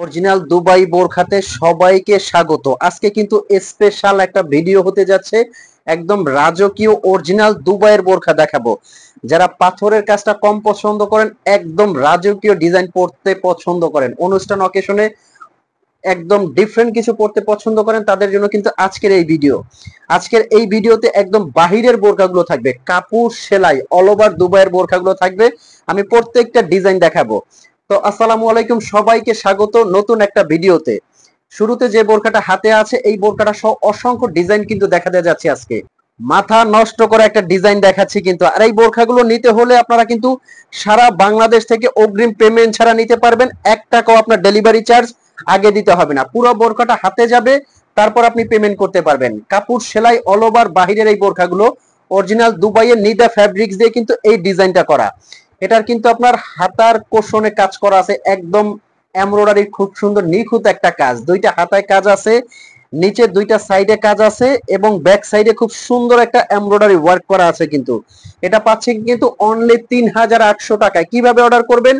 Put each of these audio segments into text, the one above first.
Original Dubai বোরখাতে সবাইকে স্বাগত। আজকে কিন্তু স্পেশাল একটা ভিডিও হতে যাচ্ছে। একদম রাজকীয় অরিজিনাল দুবাইয়ের বোরখা দেখাবো। যারা পাথরের কাজটা কম পছন্দ করেন, একদম রাজকীয় ডিজাইন পড়তে পছন্দ করেন, অনুষ্ঠান অকেশনে একদম ডিফারেন্ট কিছু পড়তে পছন্দ করেন, তাদের জন্য কিন্তু আজকের এই ভিডিওতে একদম বাহিরের বোরখাগুলো থাকবে, কাপড় সেলাই অল ওভার দুবাইয়ের বোরখাগুলো থাকবে। আমি প্রত্যেকটা ডিজাইন দেখাবো। তো আসসালামু আলাইকুম, সবাইকে স্বাগত নতুন একটা ভিডিওতে। শুরুতে যে বোরখাটা হাতে আছে, এই বোরখাটা সহ অসংখ্য ডিজাইন কিন্তু দেখাতে যাচ্ছে আজকে। মাথা নষ্ট করে একটা ডিজাইন দেখাচ্ছি কিন্তু। আর এই বোরখাগুলো নিতে হলে আপনারা কিন্তু সারা বাংলাদেশ থেকে অগ্রিম পেমেন্ট ছাড়া নিতে পারবেন। 1 টাকাও আপনার ডেলিভারি চার্জ আগে দিতে হবে না। পুরো বোরখাটা হাতে যাবে, তারপর আপনি পেমেন্ট করতে পারবেন। কাপড় সেলাই অল ওভার বাহিরের এই বোরখাগুলো অরিজিনাল দুবাইয়ের নিদা ফ্যাব্রিক্স দিয়ে কিন্তু এই ডিজাইনটা করা। এটার কিন্তু আপনার হাতার কোষণে কাজ করা আছে, একদম এমব্রয়ডারি, খুব সুন্দর নিখুঁত একটা কাজ। দুইটা হাতায় কাজ আছে, নিচে দুইটা সাইডে কাজ আছে, এবং ব্যাক সাইডে খুব সুন্দর একটা এমব্রয়ডারি ওয়ার্ক করা আছে। কিন্তু এটা পাচ্ছে কিন্তু অনলি 3800 টাকায়। কিভাবে অর্ডার করবেন?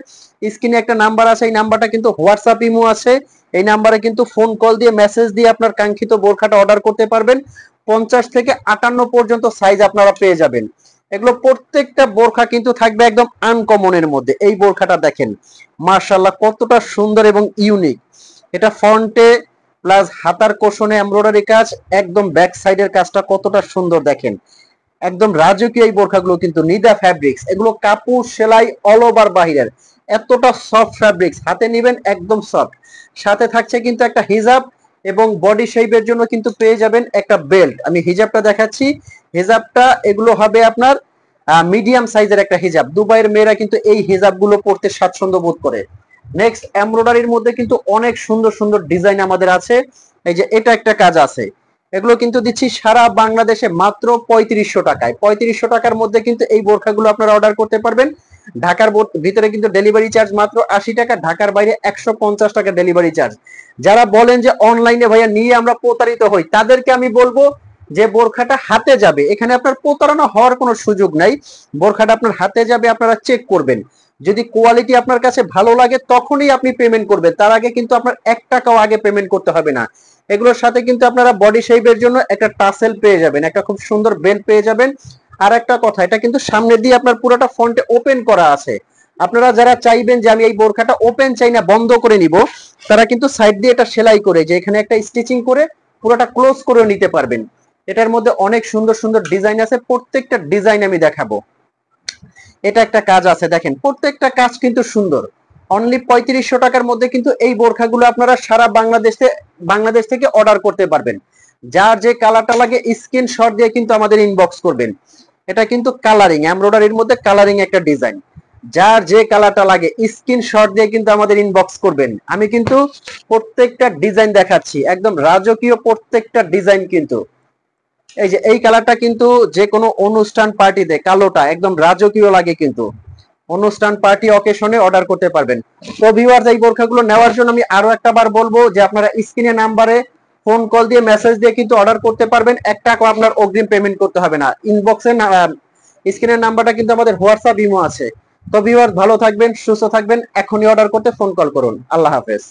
স্ক্রিনে একটা নাম্বার আছে, এই নাম্বারটা কিন্তু হোয়াটসঅ্যাপ ইমো আছে। এই নাম্বারে কিন্তু ফোন কল দিয়ে মেসেজ দিয়ে আপনার কাঙ্ক্ষিত বোরখাটা অর্ডার করতে পারবেন। 50 থেকে 58 পর্যন্ত সাইজ আপনারা পেয়ে যাবেন। এগুলো প্রত্যেকটা বোরখা কিন্তু থাকবে একদম আনকমনের মধ্যে। এই বোরখাটা দেখেন, মার্শাল্লাহ কতটা সুন্দর এবং ইউনিক। এটা ফ্রন্টে প্লাস হাতার কোষণে এমব্রয়ডারি কাজ, একদম ব্যাক সাইডের কাজটা কতটা সুন্দর দেখেন। একদম রাজকীয় এই বোরখাগুলো কিন্তু নিদা ফ্যাব্রিক্স। এগুলো কাপড় সেলাই অল ওভার বাহিরের, এতটা সফট ফ্যাব্রিক্স, হাতে নিবেন একদম সফট। সাথে থাকছে কিন্তু একটা হিজাব, এবং বডি শেপের জন্য কিন্তু পেয়ে যাবেন একটা বেল্ট। আমি হিজাবটা দেখাচ্ছি। হিজাবটা এগুলো হবে আপনার মিডিয়াম সাইজের একটা হিজাব। দুবাইয়ের মেয়েরা কিন্তু এই হিজাবগুলো পরতে স্বাচ্ছন্দ্য বোধ করে। নেক্সট, এমব্রয়ডারির মধ্যে কিন্তু অনেক সুন্দর সুন্দর ডিজাইন আমাদের আছে। এই যে এটা একটা কাজ আছে, এগুলো কিন্তু দিচ্ছি সারা বাংলাদেশে মাত্র 3500 টাকায়। 3500 টাকার মধ্যে কিন্তু এই বোরখাগুলো আপনারা অর্ডার করতে পারবেন। ঢাকার ভিতরে কিন্তু ডেলিভারি চার্জ মাত্র 80 টাকা, ঢাকার বাইরে 150 টাকা ডেলিভারি চার্জ। যারা বলেন যে অনলাইনে ভাইয়া নিয়ে আমরা প্রতারিত হই, তাদেরকে আমি বলবো যে বোরখাটা হাতে যাবে, এখানে আপনার প্রতারণা হওয়ার কোনো সুযোগ নাই। বোরখাটা আপনার হাতে যাবে, আপনারা চেক করবেন। যদি কোয়ালিটি আপনার কাছে ভালো লাগে তখনই আপনি পেমেন্ট করবেন, তার আগে কিন্তু আপনার 1 টাকাও আগে পেমেন্ট করতে হবে না। এগুলোর সাথে কিন্তু আপনারা বডি শেপের জন্য একটা টাসেল পেয়ে যাবেন, একটা খুব সুন্দর বেল্ট পেয়ে যাবেন। আর একটা কথা, এটা কিন্তু সামনে দিয়ে আপনার পুরোটা ফ্রন্টে ওপেন করা আছে। আপনারা যারা চাইবেন যে আমি এই বোরখাটা ওপেন চাই না, বন্ধ করে নিব, তারা কিন্তু সাইড দিয়ে এটা সেলাই করে, যে এখানে একটা স্টিচিং করে পুরোটা ক্লোজ করে নিতে পারবেন। এটার মধ্যে অনেক সুন্দর সুন্দর ডিজাইন আছে, প্রত্যেকটা ডিজাইন আমি দেখাবো। এটা একটা কাজ আছে দেখেন, প্রত্যেকটা কাজ কিন্তু সুন্দর। অনলি 3500 টাকার মধ্যে কিন্তু এই বোরখাগুলো আপনারা সারা বাংলাদেশ থেকে অর্ডার করতে পারবেন। যার যে কালারটা লাগে স্ক্রিনশট দিয়ে কিন্তু আমাদের ইনবক্স করবেন। এটা কিন্তু কালারিং, এমব্রয়ডারির মধ্যে কালারিং একটা ডিজাইন। যার যে কালারটা লাগে স্ক্রিনশট দিয়ে কিন্তু আমাদের ইনবক্স করবেন। আমি কিন্তু প্রত্যেকটা ডিজাইন দেখাচ্ছি, একদম রাজকীয় প্রত্যেকটা ডিজাইন কিন্তু। এই যে এই কালারটা কিন্তু যে কোনো অনুষ্ঠান পার্টিতে কালোটা একদম রাজকীয় লাগে কিন্তু। অনুষ্ঠান পার্টি অকেশনে অর্ডার করতে পারবেন। তো ভিউয়ার্স, এই বোরখাগুলো নেওয়ার জন্য আমি আরো একটা বার বলবো যে আপনারা স্ক্রিনে নাম্বারে ফোন কল দিয়ে মেসেজ দিয়ে কিন্তু অর্ডার করতে পারবেন। 1 টাকা আপনার অগ্রিম পেমেন্ট করতে হবে না। ইনবক্সে স্ক্রিনের নাম্বারটা কিন্তু আমাদের হোয়াটসঅ্যাপ ইমো আছে। তো ভিউয়ার্স, ভালো থাকবেন, সুস্থ থাকবেন। এখনই অর্ডার করতে ফোন কল করুন। আল্লাহ হাফেজ।